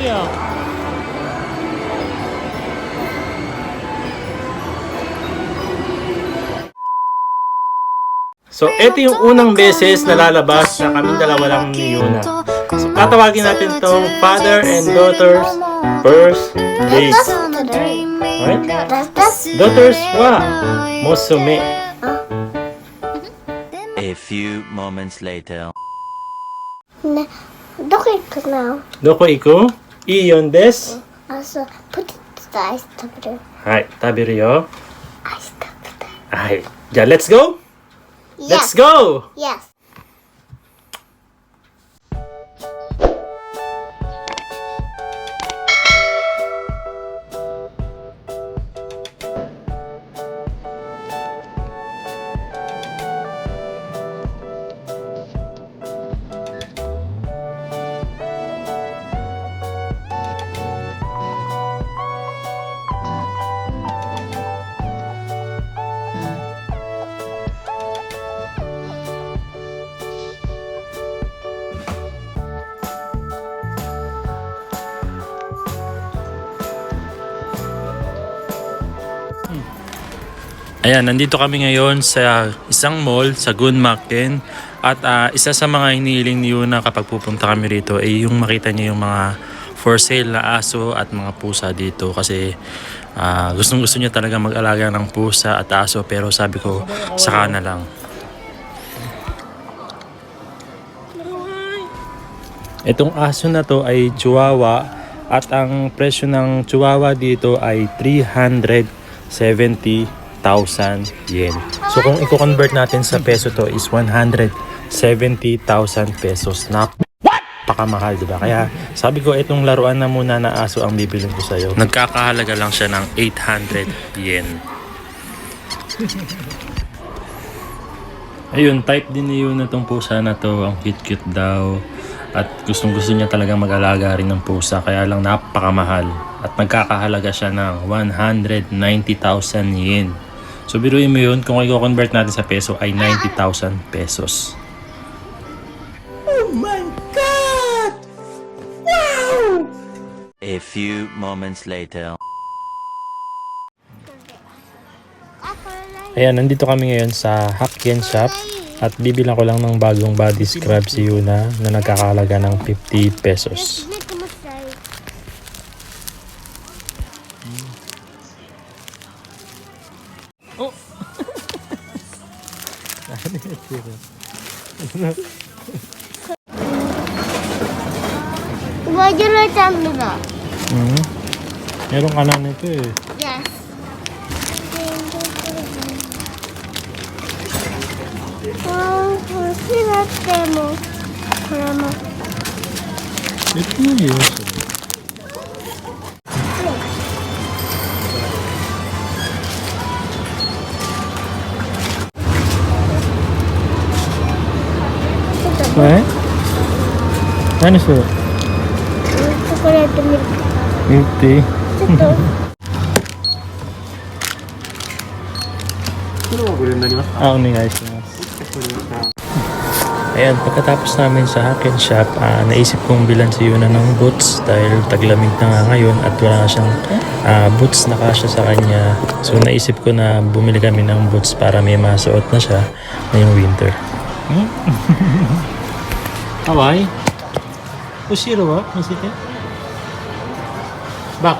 umiyak. So, ito yung unang beses na lalabas na kaming dalawa lang ni Yuna. So, tatawagin natin tong father and daughter's first date. Alright? Daughter's wa Musume. A few moments later. Look at now. Doko iku? Iyon des? Also, put the ice top Hai, tabiru yo. Ice top. Hai. Ja, let's go! Let's Yes. go! Yes. Ayan, nandito kami ngayon sa isang mall sa Gunmakden at isa sa mga hinihiling ni Yuna kapag pupunta kami rito ay yung makita niya yung mga for sale na aso at mga pusa dito kasi gustong gusto niya talaga mag-alaga ng pusa at aso pero sabi ko saka na lang. Itong aso na to ay Chihuahua at ang presyo ng Chihuahua dito ay 370,000 yen. So kung i-convert natin sa peso to is 170,000 pesos. Napakamahal, diba? Kaya sabi ko itong laruan na muna na aso ang bibilin ko sa'yo. Nagkakahalaga lang siya ng 800 yen. Ayun, type din ni Yuna tong pusa na to. Ang cute-cute daw. At gustong gusto niya talagang mag-alaga rin ng pusa. Kaya lang napakamahal. At nagkakahalaga siya ng 190,000 yen. So biruin mo yun, kung i-convert natin sa peso ay 90,000 pesos. Oh my God! Wow! A few moments later. Ayan, nandito kami ngayon sa Hakkien Shop. At bibilang ko lang ng bagong body scrub si Yuna na nagkakahalaga ng 50 pesos. Make a mistake. Oh! Would you like to do that? Meron ka na nito eh. Yes. Ito yun. Eh? Ano siya? Chocolate milk. 50. Ito. Onegai shimasu. Ayan, pagkatapos namin sa Hakkien Shop, naisip kong bilan si Yuna ng boots dahil taglamig na nga ngayon at wala na siyang boots na kasya sa kanya. So naisip ko na bumili kami ng boots para may masuot na siya ngayong winter. Kawaii. Ushiro wa? Misite? Back.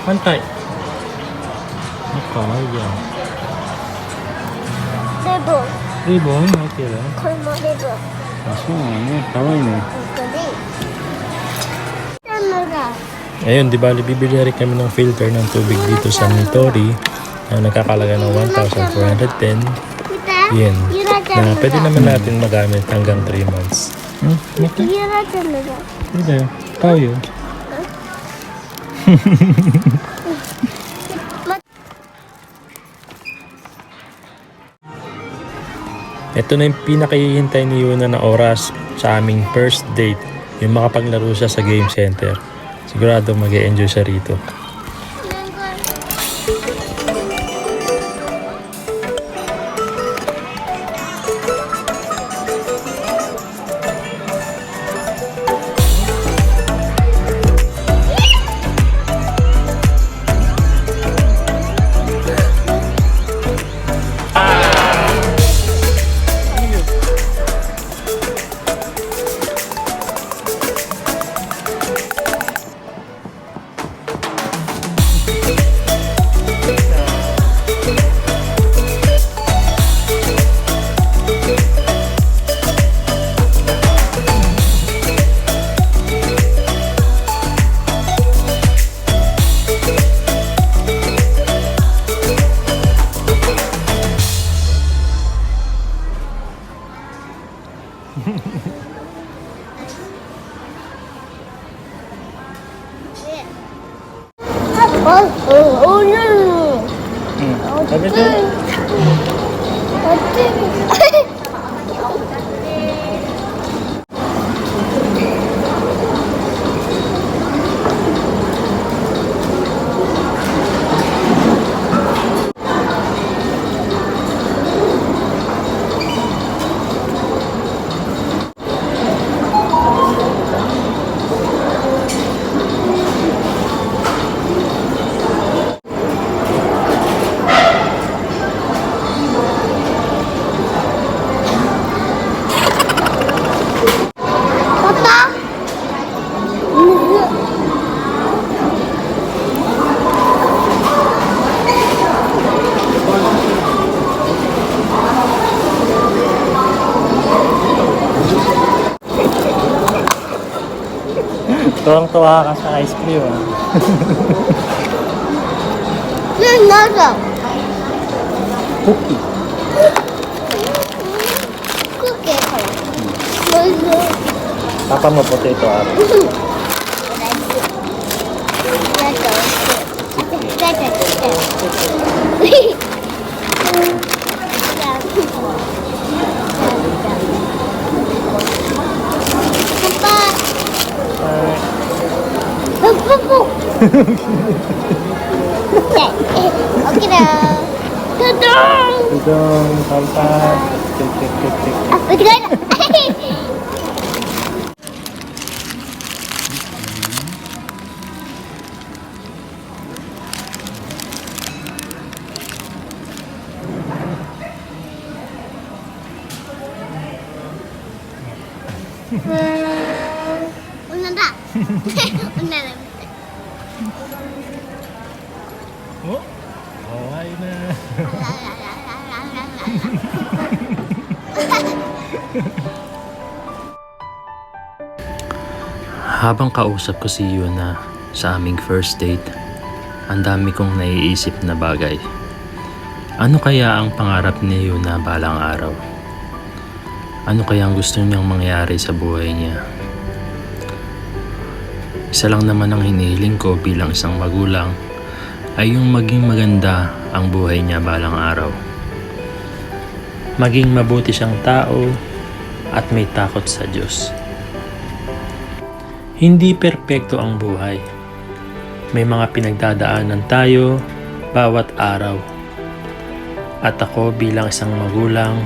Pantay. Kawaii yan. Debo. Ribbon? Okay lang. これもデボ。 そうね。kawaii ne. ここで。なんだ。 Ayun, di bali bibili rin kami ng filter ng tubig dito sa Nitori na nakakalaga ng 1,410 yen na pwede naman natin magamit hanggang 3 months. Okay. ゆらちゃんのだ。 Hindi. Tao yun. Ito na yung pinakahihintay ni Yuna na oras sa aming first date, yung makapaglaro siya sa game center. Sigurado mag-e-enjoy siya rito. Oh, no. Sabi ko, Papa? tuwang-tuwa ka sa ice cream. Ah. Yun, nasa. Cookie. Cookie ka lang. Nasa. Papa mo potato ah. Papa. Okay na. Tudong. Idong, palpat. Tik, tik, tik, tik. Pwede ka na. Una na. Una na. Oh, kawai na. Habang kausap ko si Yuna sa aming first date, ang dami kong naiisip na bagay. Ano kaya ang pangarap ni Yuna balang araw? Ano kaya ang gusto niyang mangyari sa buhay niya? Isa lang naman ang hinihiling ko bilang isang magulang ay yung maging maganda ang buhay niya balang araw. Maging mabuti siyang tao at may takot sa Diyos. Hindi perpekto ang buhay. May mga pinagdadaanan tayo bawat araw. At ako bilang isang magulang,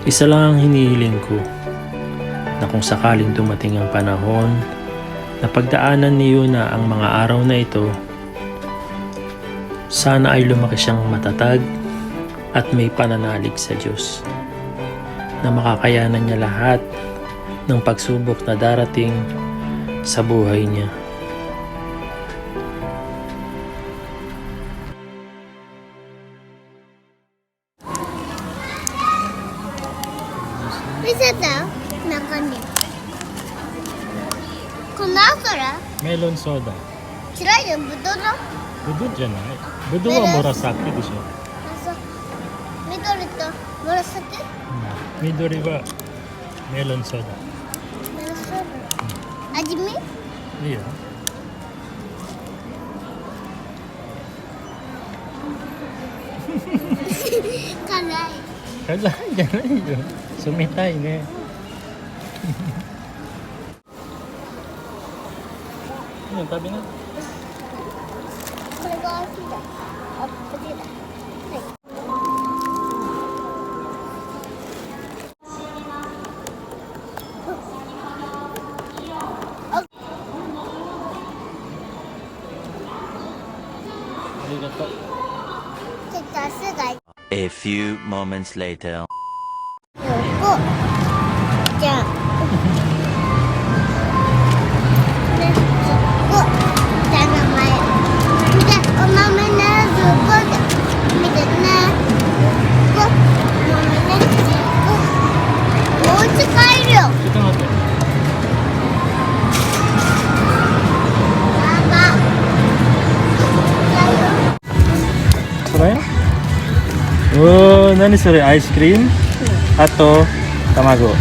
isa lang ang hinihiling ko na kung sakaling dumating ang panahon na pagdaanan ni Yuna ang mga araw na ito, sana ay lumaki siyang matatag at may pananalig sa Diyos na makakayanan niya lahat ng pagsubok na darating sa buhay niya. Bisa daw? Nakanin. Kung nakara, Melon soda. sila yung budo no? Buduじゃない。buduは紫でしょ。 Nasa, midori to, murasaki? 緑はメロンソーダ。 Murasaki. Ajimi? いいよ。 Kanai. 辛いじゃないよ。冷たいね。いいよ食べな。 これが秋だ。あ、こっちだ。はい。 ありがとう。 ちょっと足が A few moments later. 横。じゃあ。ね、ここ。じゃあ名前。見て、お豆ね、そこで。見てね。ここ。お豆ね。ここ。お家帰るよ。ちょっと待って。パパ。これ？おー、何それ？アイスクリーム？あと卵。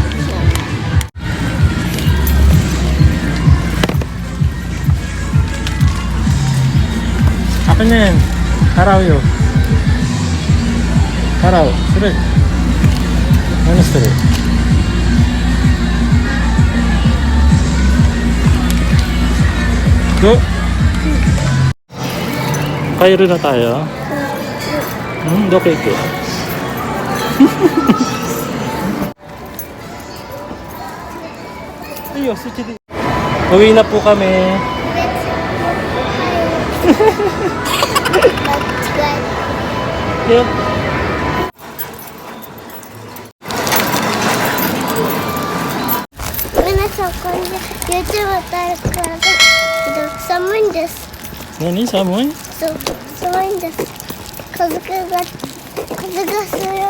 Akin na yan. Haraw yun. Haraw. Sulit. Ano sulit? Go! Kairo na tayo. Okay, okay. Ayo, suci di. Uwi na po kami. That's good. Yep. YouTube 寒いんです。何寒い？寒いんです。風が強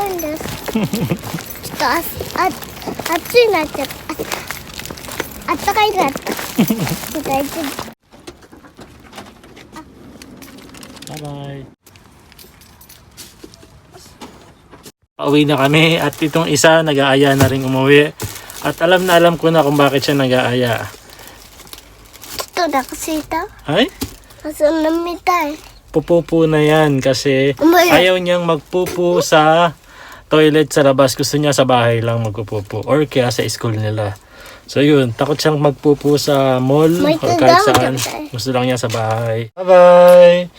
いんです。ちょっと暑いなっちゃった。あったかいなった。大丈夫。Bye-bye. Pauwi na kami at itong isa nag-aaya na rin umuwi. At alam na alam ko na kung bakit siya nag-aaya. ちょっとnakasita? Ay? Asan na mitay? Pupupo na yan kasi Umaya. ayaw niyang magpupo sa toilet sa labas. Gusto niya sa bahay lang magpupo or kaya sa school nila. So yun, takot siyang magpupo sa mall May o kahit kagawad saan. tayo. Gusto lang niya sa bahay. Bye-bye!